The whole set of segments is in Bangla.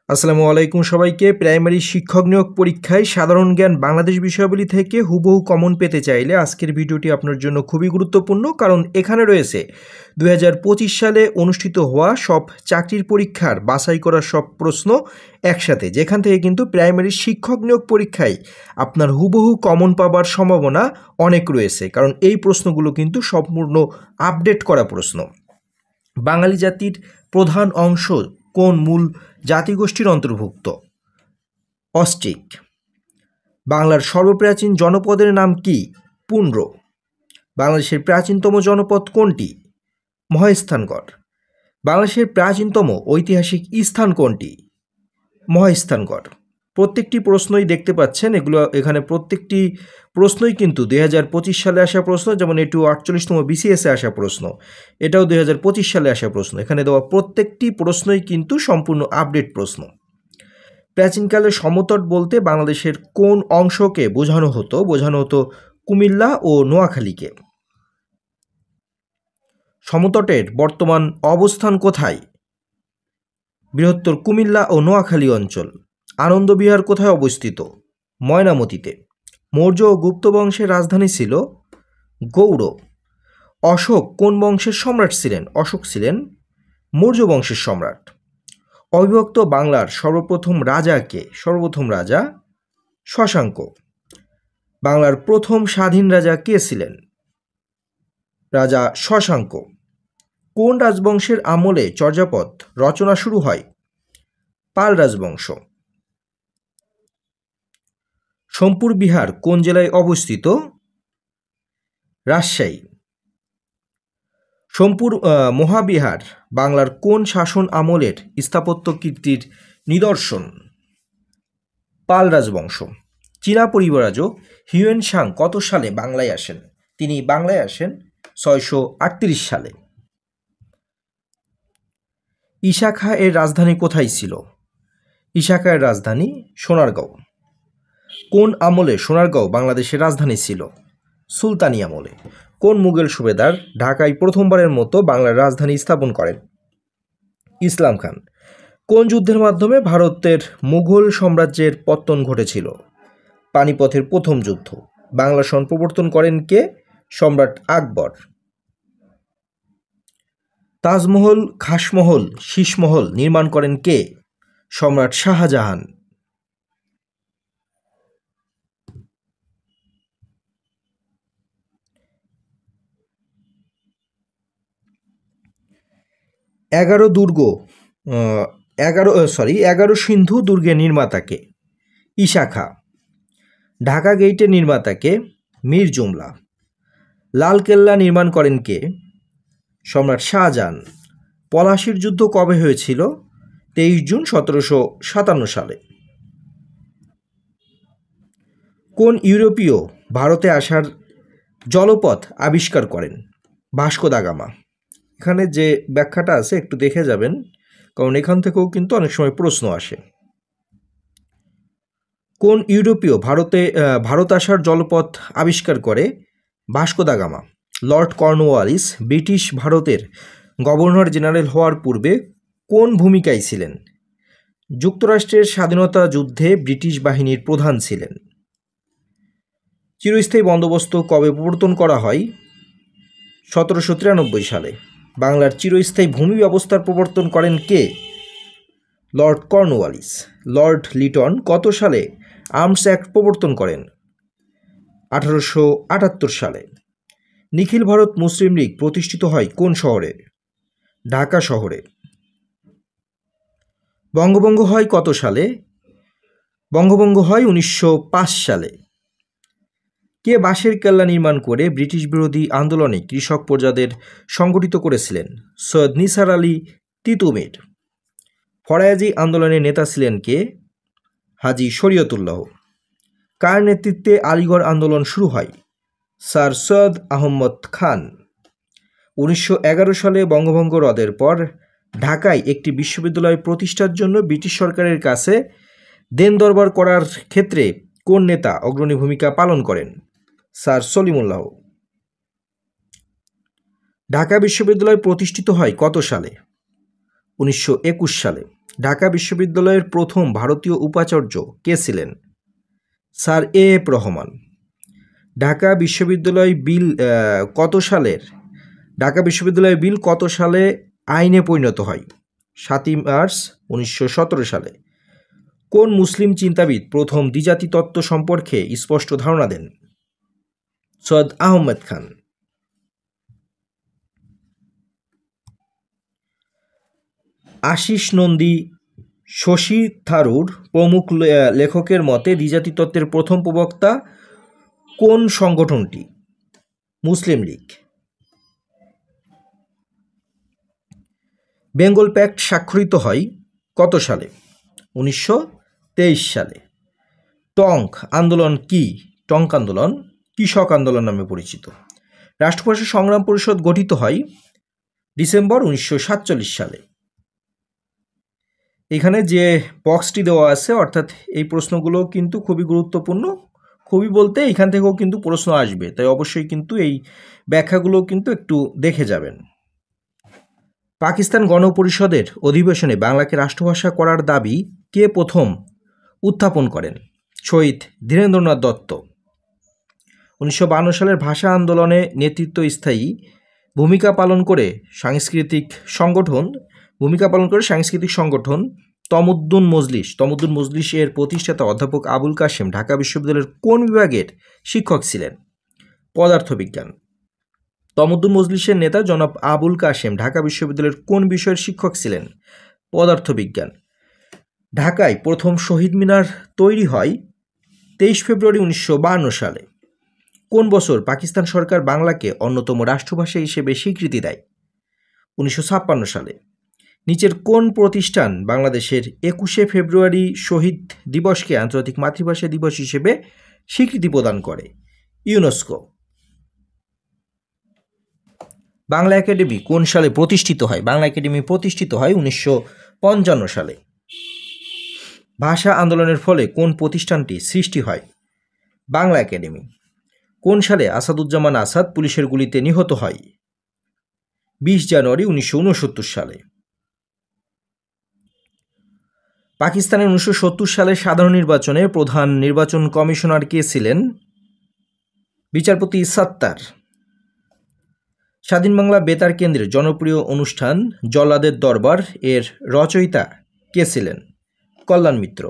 আসসালামু আলাইকুম সবাইকে। প্রাইমারি শিক্ষক নিয়োগ পরীক্ষায় সাধারণ জ্ঞান বাংলাদেশ বিষয়াবলী থেকে হুবহু কমন পেতে চাইলে আজকের ভিডিওটি আপনার জন্য খুবই গুরুত্বপূর্ণ, কারণ এখানে রয়েছে 2025 সালে অনুষ্ঠিত হওয়া সব চাকরির পরীক্ষার বাছাই করা সব প্রশ্ন একসাথে, যেখান থেকে কিন্তু প্রাইমারি শিক্ষক নিয়োগ পরীক্ষায় আপনার হুবহু কমন পাবার সম্ভাবনা অনেক রয়েছে, কারণ এই প্রশ্নগুলো কিন্তু সম্পূর্ণ আপডেট করা প্রশ্ন। বাঙালি জাতির প্রধান অংশ কোন মূল জাতিগোষ্ঠীর অন্তর্ভুক্ত? অস্ট্রিক। বাংলার সর্বপ্রাচীন জনপদের নাম কি? পুন্ড্র। বাংলাদেশের প্রাচীনতম জনপদ কোনটি? মহাস্থানগড়। বাংলাদেশের প্রাচীনতম ঐতিহাসিক স্থান কোনটি? মহাস্থানগড়। প্রত্যেকটি প্রশ্নই দেখতে পাচ্ছেন, এখানে প্রত্যেকটি প্রশ্নই কিন্তু 2025 সালে আসা প্রশ্ন, যেমন এটু 48তম বিসিএসে আসা প্রশ্ন, এটাও 2025 সালে আসা প্রশ্ন। এখানে দেওয়া প্রত্যেকটি প্রশ্নই কিন্তু সম্পূর্ণ আপডেট প্রশ্ন। প্রাচীনকালে সমতট বলতে বাংলাদেশের কোন অংশকে বোঝানো হতো? কুমিল্লা ও নোয়াখালীকে। সমতটের বর্তমান অবস্থান কোথায়? বৃহত্তর কুমিল্লা ও নোয়াখালী অঞ্চল। আনন্দবিহার কোথায় অবস্থিত? ময়নামতিতে। মৌর্য ও গুপ্ত বংশের রাজধানী ছিল গৌড়। অশোক কোন বংশের সম্রাট ছিলেন? অশোক ছিলেন মৌর্য বংশের সম্রাট। অবিভক্ত বাংলার সর্বপ্রথম রাজা শশাঙ্ক। বাংলার প্রথম স্বাধীন রাজা কে ছিলেন? রাজা শশাঙ্ক। কোন রাজবংশের আমলে চর্যাপদ রচনা শুরু হয়? পাল রাজবংশ। সোমপুর বিহার কোন জেলায় অবস্থিত? রাজশাহী। সোমপুর মহাবিহার বাংলার কোন শাসন আমলের স্থাপত্য কীর্তির নিদর্শন? পাল রাজবংশ। চীনা পরিব্রাজক হিউয়েন সাং কত সালে বাংলায় আসেন? তিনি বাংলায় আসেন 638 সালে। ঈশা খাঁ এর রাজধানী কোথায় ছিল? ঈশা খাঁ এর রাজধানী সোনারগাঁও। কোন আমলে সোনারগাঁও বাংলাদেশের রাজধানী ছিল? সুলতানি আমলে। কোন মুঘল সুবেদার ঢাকায় প্রথমবারের মতো বাংলার রাজধানী স্থাপন করেন? ইসলাম খান। কোন যুদ্ধের মাধ্যমে ভারতের মুঘল সাম্রাজ্যের পতন ঘটেছিল? পানিপথের প্রথম যুদ্ধ। বাংলা সন প্রবর্তন করেন কে? সম্রাট আকবর। তাজমহল, খাসমহল, শীষমহল নির্মাণ করেন কে? সম্রাট শাহজাহান। এগারো সিন্ধু দুর্গের নির্মাতাকে? ঈশা খাঁ। ঢাকা গেইটের নির্মাতাকে? মীর জুমলা। লালকেল্লা নির্মাণ করেন কে? সম্রাট শাহজাহান। পলাশির যুদ্ধ কবে হয়েছিল? 23 জুন 1757 সালে। কোন ইউরোপীয় ভারতে আসার জলপথ আবিষ্কার করেন? Vasco da Gama. এখানে যে ব্যাখ্যাটা আছে একটু দেখে যাবেন, কারণ এখান থেকেও কিন্তু অনেক সময় প্রশ্ন আসে। কোন ইউরোপীয় ভারত আসার জলপথ আবিষ্কার করে? Vasco da Gama. Lord Cornwallis British ভারতের গভর্নর জেনারেল হওয়ার পূর্বে কোন ভূমিকায় ছিলেন? যুক্তরাষ্ট্রের স্বাধীনতা যুদ্ধে ব্রিটিশ বাহিনীর প্রধান ছিলেন। চিরস্থায়ী বন্দোবস্ত কবে প্রবর্তন করা হয়? 1793 সালে। বাংলার চিরস্থায়ী ভূমি ব্যবস্থার প্রবর্তন করেন কে? Lord Cornwallis. লর্ড লিটন কত সালে আর্মস অ্যাক্ট প্রবর্তন করেন? 1878 সালে। নিখিল ভারত মুসলিম লীগ প্রতিষ্ঠিত হয় কোন শহরে? ঢাকা শহরে। বঙ্গভঙ্গ হয় কত সালে? বঙ্গভঙ্গ হয় 1905 সালে। কে বাঁশের কেল্লা নির্মাণ করে ব্রিটিশ বিরোধী আন্দোলনে কৃষক প্রজাদের সংগঠিত করেছিলেন? সৈয়দ নিসার আলী তিতুমির। ফরায়াজি আন্দোলনের নেতা ছিলেন কে? হাজী শরীয়তুল্লাহ। কার নেতৃত্বে আলিগড় আন্দোলন শুরু হয়? স্যার সৈয়দ আহমদ খান। 1911 সালে বঙ্গভঙ্গ রদের পর ঢাকায় একটি বিশ্ববিদ্যালয় প্রতিষ্ঠার জন্য ব্রিটিশ সরকারের কাছে দেন দরবার করার ক্ষেত্রে কোন নেতা অগ্রণী ভূমিকা পালন করেন? স্যার সলিমুল্লাহ। ঢাকা বিশ্ববিদ্যালয় প্রতিষ্ঠিত হয় কত সালে? 1921 সালে। ঢাকা বিশ্ববিদ্যালয়ের প্রথম ভারতীয় উপাচার্য কে ছিলেন? Sir A F Rahman. ঢাকা বিশ্ববিদ্যালয় বিল ঢাকা বিশ্ববিদ্যালয় বিল কত সালে আইনে পরিণত হয়? 7ই মার্চ 1917 সালে। কোন মুসলিম চিন্তাবিদ প্রথম দ্বিজাতি তত্ত্ব সম্পর্কে স্পষ্ট ধারণা দেন? সৈয়দ আহমদ খান। আশিস নন্দী, শশী থারুর প্রমুখ লেখকের মতে দ্বিজাতি তত্ত্বের প্রথম প্রবক্তা কোন সংগঠনটি? মুসলিম লীগ। বেঙ্গল প্যাক্ট স্বাক্ষরিত হয় কত সালে? 1923 সালে। টঙ্ক আন্দোলন কি? টঙ্ক আন্দোলন কৃষক আন্দোলন নামে পরিচিত। রাষ্ট্রভাষা সংগ্রাম পরিষদ গঠিত হয় ডিসেম্বর 1947 সালে। এখানে যে বক্সটি দেওয়া আছে, অর্থাৎ এই প্রশ্নগুলো কিন্তু খুবই গুরুত্বপূর্ণ। খুবই বলতে এখান থেকেও কিন্তু প্রশ্ন আসবে, তাই অবশ্যই কিন্তু এই ব্যাখ্যাগুলো কিন্তু একটু দেখে যাবেন। পাকিস্তান গণপরিষদের অধিবেশনে বাংলাকে রাষ্ট্রভাষা করার দাবি কে প্রথম উত্থাপন করেন? শহীদ ধীরেন্দ্রনাথ দত্ত। 1952 সালের ভাষা আন্দোলনে নেতৃত্বস্থায়ী ভূমিকা পালন করে সাংস্কৃতিক সংগঠন তমুদ্দুন মজলিস এর প্রতিষ্ঠাতা অধ্যাপক আবুল কাশেম ঢাকা বিশ্ববিদ্যালয়ের কোন বিভাগের শিক্ষক ছিলেন? পদার্থবিজ্ঞান। তমুদ্দুন মজলিসের নেতা জনাব আবুল কাশেম ঢাকা বিশ্ববিদ্যালয়ের কোন বিষয়ের শিক্ষক ছিলেন? পদার্থবিজ্ঞান। ঢাকায় প্রথম শহীদ মিনার তৈরি হয় 23 ফেব্রুয়ারি 1952 সালে। কোন বছর পাকিস্তান সরকার বাংলাকে অন্যতম রাষ্ট্রভাষা হিসেবে স্বীকৃতি দেয়? 1956 সালে। নিচের কোন প্রতিষ্ঠান বাংলাদেশের 21শে ফেব্রুয়ারি শহীদ দিবসকে আন্তর্জাতিক মাতৃভাষা দিবস হিসেবে স্বীকৃতি প্রদান করে? ইউনেস্কো। বাংলা একাডেমি কোন সালে প্রতিষ্ঠিত হয়? বাংলা একাডেমি প্রতিষ্ঠিত হয় 1955 সালে। ভাষা আন্দোলনের ফলে কোন প্রতিষ্ঠানটি সৃষ্টি হয়? বাংলা একাডেমি। কোন সালে আসাদুজ্জামান আসাদ পুলিশের গুলিতে নিহত হয়? 20 জানুয়ারি 1969 সালে। পাকিস্তানের 1970 সালের সাধারণ নির্বাচনে প্রধান নির্বাচন কমিশনার কে ছিলেন? বিচারপতি সত্তার। স্বাধীন বাংলা বেতার কেন্দ্রের জনপ্রিয় অনুষ্ঠান জল্লাদের দরবার এর রচয়িতা কে ছিলেন? কল্যাণ মিত্র।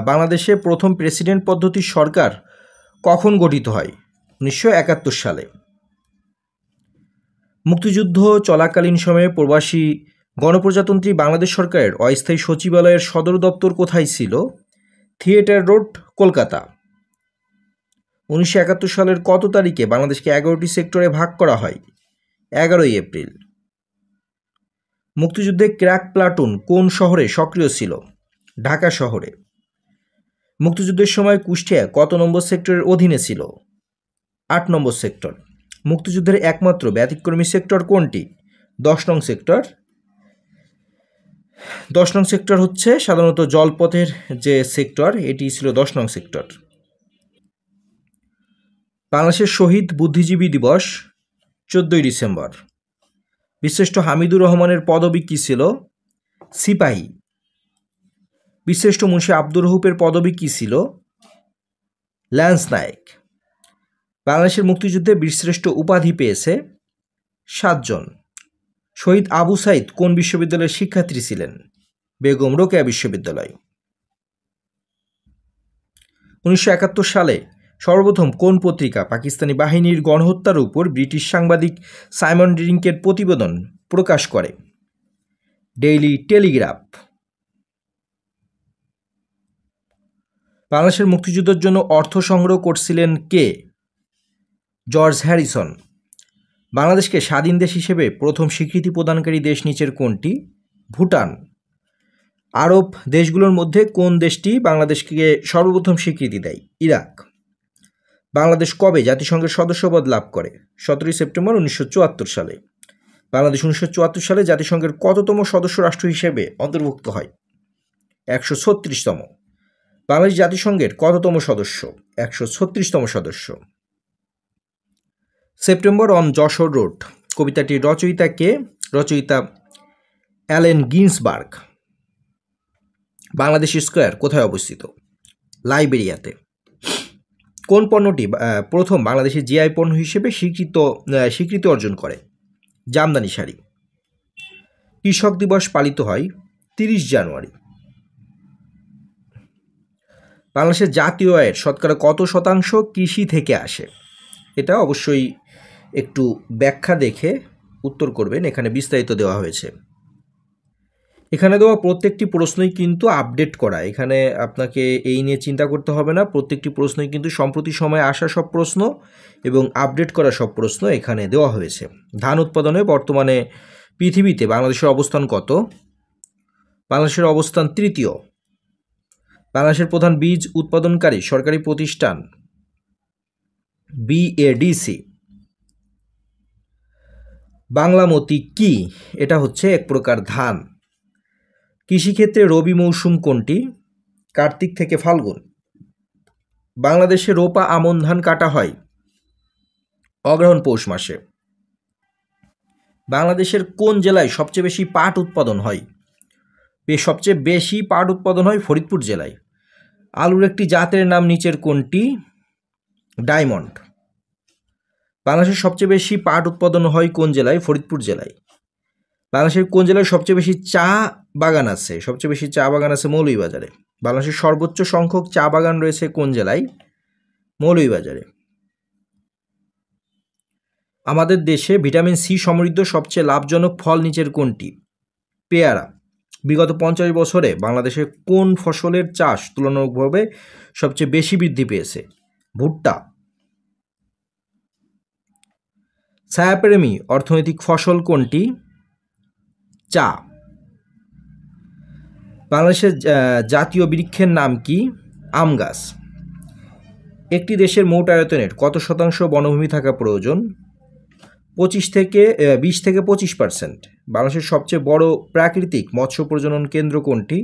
বাংলাদেশে প্রথম প্রেসিডেন্ট পদ্ধতির সরকার কখন গঠিত হয়? 1971 সালে। মুক্তিযুদ্ধ চলাকালীন সময়ে প্রবাসী গণপ্রজাতন্ত্রী বাংলাদেশ সরকারের অস্থায়ী সচিবালয়ের সদর দপ্তর কোথায় ছিল? Theatre road, Kolkata. 1971 সালের কত তারিখে বাংলাদেশকে 11টি সেক্টরে ভাগ করা হয়? 11ই এপ্রিল। মুক্তিযুদ্ধে ক্র্যাক প্লাটুন কোন শহরে সক্রিয় ছিল? ঢাকা শহরে। মুক্তিযুদ্ধের সময় কুষ্টিয়া কত নম্বর সেক্টরের অধীনে ছিল? 8 নম্বর সেক্টর। মুক্তিযুদ্ধের একমাত্র ব্যতিক্রমী সেক্টর কোনটি? 10 নং সেক্টর। 10 নং সেক্টর হচ্ছে সাধারণত জলপথের যে সেক্টর, এটি ছিল 10 নং সেক্টর। বাংলাদেশের শহীদ বুদ্ধিজীবী দিবস 14ই ডিসেম্বর। বীরশ্রেষ্ঠ হামিদুর রহমানের পদবী কী ছিল? সিপাহী। বীরশ্রেষ্ঠ মুন্সি আব্দুর রউফের পদবী কী ছিল? ল্যান্স নায়েক। বাংলাদেশের মুক্তিযুদ্ধে বীরশ্রেষ্ঠ উপাধি পেয়েছে 7 জন। শহীদ আবু সাইদ কোন বিশ্ববিদ্যালয়ের শিক্ষার্থী ছিলেন? বেগম রোকেয়া বিশ্ববিদ্যালয়। 1971 সালে সর্বপ্রথম কোন পত্রিকা পাকিস্তানি বাহিনীর গণহত্যার উপর ব্রিটিশ সাংবাদিক সাইমন ডিরিংকের প্রতিবেদন প্রকাশ করে? Daily Telegraph. বাংলাদেশের মুক্তিযুদ্ধের জন্য অর্থ সংগ্রহ করছিলেন কে? George Harrison. বাংলাদেশকে স্বাধীন দেশ হিসেবে প্রথম স্বীকৃতি প্রদানকারী দেশ নিচের কোনটি? ভুটান। আরব দেশগুলোর মধ্যে কোন দেশটি বাংলাদেশকে সর্বপ্রথম স্বীকৃতি দেয়? ইরাক। বাংলাদেশ কবে জাতিসংঘের সদস্যপদ লাভ করে? 17 সেপ্টেম্বর 1974 সালে। বাংলাদেশ 1974 সালে জাতিসংঘের কততম সদস্য রাষ্ট্র হিসেবে অন্তর্ভুক্ত হয়? 136তম। বাংলাদেশ জাতিসংঘের কততম সদস্য? 136তম সদস্য। সেপ্টেম্বর অন যশোর রোড কবিতাটির রচয়িতা কে? রচয়িতা অ্যালেন গিন্সবার্গ। বাংলাদেশ স্কয়ার কোথায় অবস্থিত? লাইবেরিয়াতে। কোন পণ্যটি প্রথম বাংলাদেশের জিআই পণ্য হিসেবে স্বীকৃতি অর্জন করে? জামদানি শাড়ি। কৃষক দিবস পালিত হয় 30 জানুয়ারি। বাংলাদেশের জাতীয় আয়ের শতকরা কত শতাংশ কৃষি থেকে আসে? এটা অবশ্যই একটু ব্যাখ্যা দেখে উত্তর করবেন, এখানে বিস্তারিত দেওয়া হয়েছে। এখানে দেওয়া প্রত্যেকটি প্রশ্নই কিন্তু আপডেট করা, এখানে আপনাকে এই নিয়ে চিন্তা করতে হবে না। প্রত্যেকটি প্রশ্নই কিন্তু সম্প্রতি সময়ে আসা সব প্রশ্ন এবং আপডেট করা সব প্রশ্ন এখানে দেওয়া হয়েছে। ধান উৎপাদনে বর্তমানে পৃথিবীতে বাংলাদেশের অবস্থান কত? বাংলাদেশের অবস্থান তৃতীয়। বাংলাদেশের প্রধান বীজ উৎপাদনকারী সরকারি প্রতিষ্ঠান বিএডিসি। বাংলামতি কি? এটা হচ্ছে এক প্রকার ধান। কৃষিক্ষেত্রে রবি মৌসুম কোনটি? কার্তিক থেকে ফাল্গুন। বাংলাদেশে রোপা আমন ধান কাটা হয় অগ্রহায়ণ পৌষ মাসে। বাংলাদেশের কোন জেলায় সবচেয়ে বেশি পাট উৎপাদন হয়? সবচেয়ে বেশি পাট উৎপাদন হয় ফরিদপুর জেলায়। আলুর একটি জাতের নাম নিচের কোনটি? ডায়মন্ড। বাংলাদেশের সবচেয়ে বেশি পাট উৎপাদন হয় কোন জেলায়? ফরিদপুর জেলায়। বাংলাদেশের কোন জেলায় সবচেয়ে বেশি চা বাগান আছে? সবচেয়ে বেশি চা বাগান আছে মৌলভীবাজারে। বাংলাদেশের সর্বোচ্চ সংখ্যক চা বাগান রয়েছে কোন জেলায়? মৌলভীবাজারে। আমাদের দেশে ভিটামিন সি সমৃদ্ধ সবচেয়ে লাভজনক ফল নিচের কোনটি? পেয়ারা। বিগত 50 বছরে বাংলাদেশে কোন ফসলের চাষ তুলনামূলকভাবে সবচেয়ে বেশি বৃদ্ধি পেয়েছে? ভুট্টা। ছায়াপ্রেমী অর্থনৈতিক ফসল কোনটি? চা। বাংলাদেশের জাতীয় বৃক্ষের নাম কি? আম গাছ। একটি দেশের মোট আয়তনের কত শতাংশ বনভূমি থাকা প্রয়োজন? 20 থেকে 25%। বাংলাদেশের সবচেয়ে বড় প্রাকৃতিক মৎস্য প্রজনন কেন্দ্র কোনটি?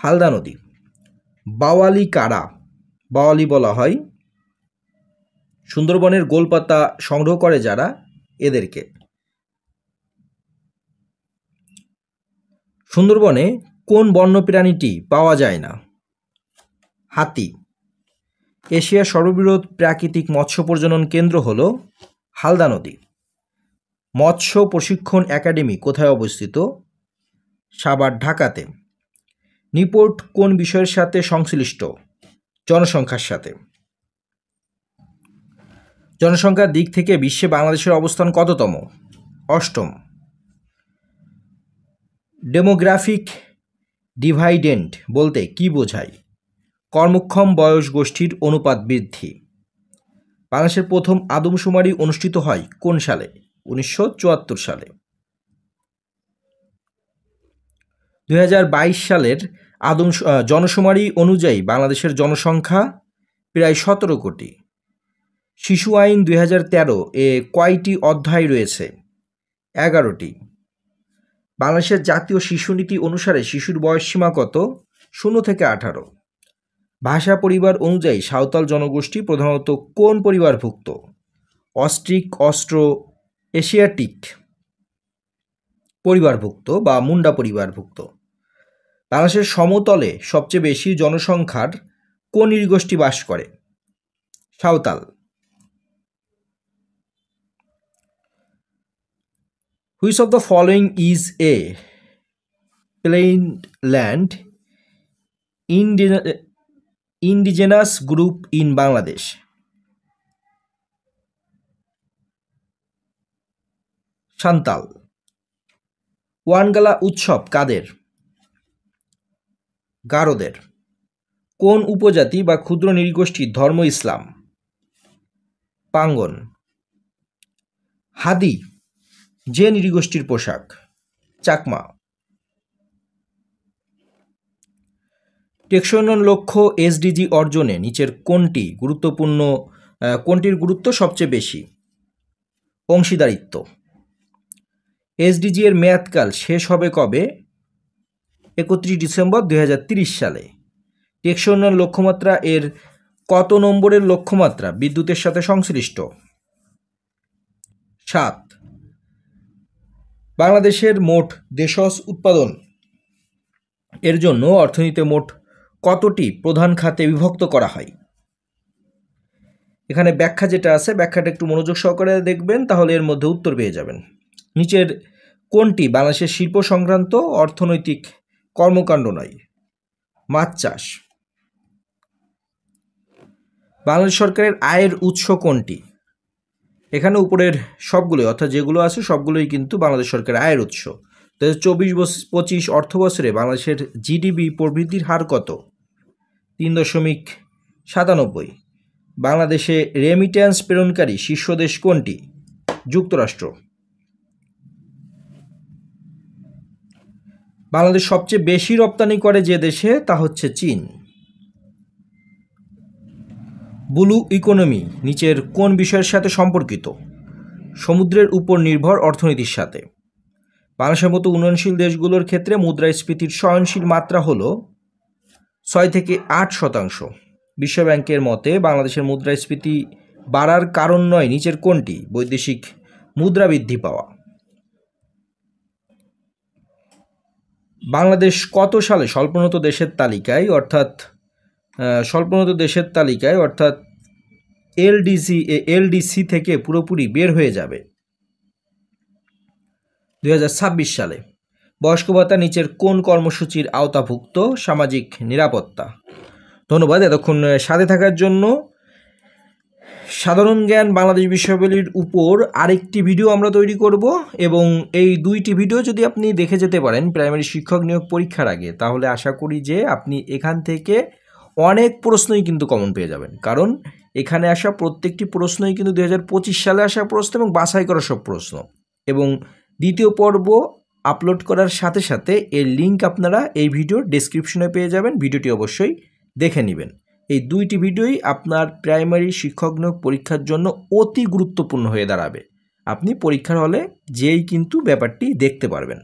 হালদা নদী। বাওয়ালি কারা? বাওয়ালি বলা হয় সুন্দরবনের গোলপাতা সংগ্রহ করে যারা, এদেরকে। সুন্দরবনে কোন বন্যপ্রাণীটি পাওয়া যায় না? হাতি। এশিয়ার সর্ববৃহৎ প্রাকৃতিক মৎস্য প্রজনন কেন্দ্র হল হালদা নদী। মৎস্য প্রশিক্ষণ একাডেমি কোথায় অবস্থিত? সাভার, ঢাকাতে। নিপোর্ট কোন বিষয়ের সাথে সংশ্লিষ্ট? জনসংখ্যার সাথে। জনসংখ্যার দিক থেকে বিশ্বে বাংলাদেশের অবস্থান কততম? 8ম। ডেমোগ্রাফিক ডিভাইডেন্ড বলতে কি বোঝায়? কর্মক্ষম বয়স গোষ্ঠীর অনুপাত বৃদ্ধি। বাংলাদেশের প্রথম আদমশুমারি অনুষ্ঠিত হয় কোন সালে? 1974 সালে। 2022 সালের জনশুমারি অনুযায়ী বাংলাদেশের জনসংখ্যা প্রায় 17 কোটি। শিশু আইন 2013 এ কয়টি অধ্যায় রয়েছে? 11টি। বাংলাদেশের জাতীয় শিশুনীতি অনুসারে শিশুর বয়সসীমা কত? 0 থেকে 18। ভাষা পরিবার অনুযায়ী সাঁওতাল জনগোষ্ঠী প্রধানত কোন পরিবারভুক্ত? অস্ট্রিক অস্ট্রো এশিয়াটিক পরিবারভুক্ত বা মুন্ডা পরিবারভুক্ত। বাংলাদেশের সমতলে সবচেয়ে বেশি জনসংখ্যার কোন নৃগোষ্ঠী বাস করে? Santhal. Which of the following is a plainland indigenous group in Bangladesh? Santhal. Wangala উৎসব কাদের? গারোদের। কোন উপজাতি বা ক্ষুদ্র নৃগোষ্ঠীর ধর্ম ইসলাম? পাঙ্গন। হাদি যে নৃগোষ্ঠীর পোশাক? চাকমা। টেকসই উন্নয়ন লক্ষ্য এসডিজি অর্জনে নিচের কোনটির গুরুত্ব সবচেয়ে বেশি? অংশীদারিত্ব। এসডিজি এর মেয়াদকাল শেষ হবে কবে? 31 ডিসেম্বর 2030 সালে। টেকসই উন্নয়ন লক্ষ্যমাত্রা এর কত নম্বরের লক্ষ্যমাত্রা বিদ্যুতের সাথে সংশ্লিষ্ট? 7 বাংলাদেশের মোট দেশজ উৎপাদন এর জন্য অর্থনীতিতে মোট কতটি প্রধান খাতে বিভক্ত করা হয়? এখানে ব্যাখ্যা যেটা আছে ব্যাখ্যাটা একটু মনোযোগ সহকারে দেখবেন, তাহলে এর মধ্যে উত্তর পেয়ে যাবেন। নিচের কোনটি বাংলাদেশের শিল্প সংক্রান্ত অর্থনৈতিক কর্মকাণ্ড নয়? মাছ চাষ। বাংলাদেশ সরকারের আয়ের উৎস কোনটি? এখানে উপরের সবগুলোই অর্থাৎ যেগুলো আছে সবগুলোই কিন্তু বাংলাদেশ সরকারের আয়ের উৎস। 2024-25 অর্থ বছরে বাংলাদেশের জিডিপি প্রবৃদ্ধির হার কত? 3.97। বাংলাদেশে রেমিট্যান্স প্রেরণকারী শীর্ষ দেশ কোনটি? যুক্তরাষ্ট্র। বাংলাদেশ সবচেয়ে বেশি রপ্তানি করে যে দেশে, তা হচ্ছে চীন। ব্লু ইকোনমি নিচের কোন বিষয়ের সাথে সম্পর্কিত? সমুদ্রের উপর নির্ভর অর্থনীতির সাথে। বাংলাদেশের মতো উন্নয়নশীল দেশগুলোর ক্ষেত্রে মুদ্রাস্ফীতির সহনশীল মাত্রা হল 6 থেকে 8%। বিশ্বব্যাংকের মতে বাংলাদেশের মুদ্রাস্ফীতি বাড়ার কারণ নয় নিচের কোনটি? বৈদেশিক মুদ্রা বৃদ্ধি পাওয়া। বাংলাদেশ কত সালে স্বল্পোন্নত দেশের তালিকায় অর্থাৎ এলডিসি থেকে পুরোপুরি বের হয়ে যাবে? 2026 সালে। বয়স্ক ভাতা নিচের কোন কর্মসূচির আওতাভুক্ত? সামাজিক নিরাপত্তা। ধন্যবাদ এতক্ষণ সাথে থাকার জন্য। সাধারণ জ্ঞান বাংলাদেশ বিষয়াবলীর উপর আরেকটি ভিডিও আমরা তৈরি করব, এবং এই 2টি ভিডিও যদি আপনি দেখে যেতে পারেন প্রাইমারি শিক্ষক নিয়োগ পরীক্ষার আগে, তাহলে আশা করি যে আপনি এখান থেকে অনেক প্রশ্নই কিন্তু কমন পেয়ে যাবেন। কারণ এখানে আসা প্রত্যেকটি প্রশ্নই কিন্তু 2025 সালে আসা প্রশ্ন এবং বাছাই করা সব প্রশ্ন। এবং দ্বিতীয় পর্ব আপলোড করার সাথে সাথে এর লিঙ্ক আপনারা এই ভিডিওর ডেসক্রিপশনে পেয়ে যাবেন, ভিডিওটি অবশ্যই দেখে নেবেন। এই 2টি ভিডিওই আপনার প্রাইমারি শিক্ষক নিয়োগ পরীক্ষার জন্য অতি গুরুত্বপূর্ণ হয়ে দাঁড়াবে। আপনি পরীক্ষার হলে যেই কিন্তু ব্যাপারটি দেখতে পারবেন।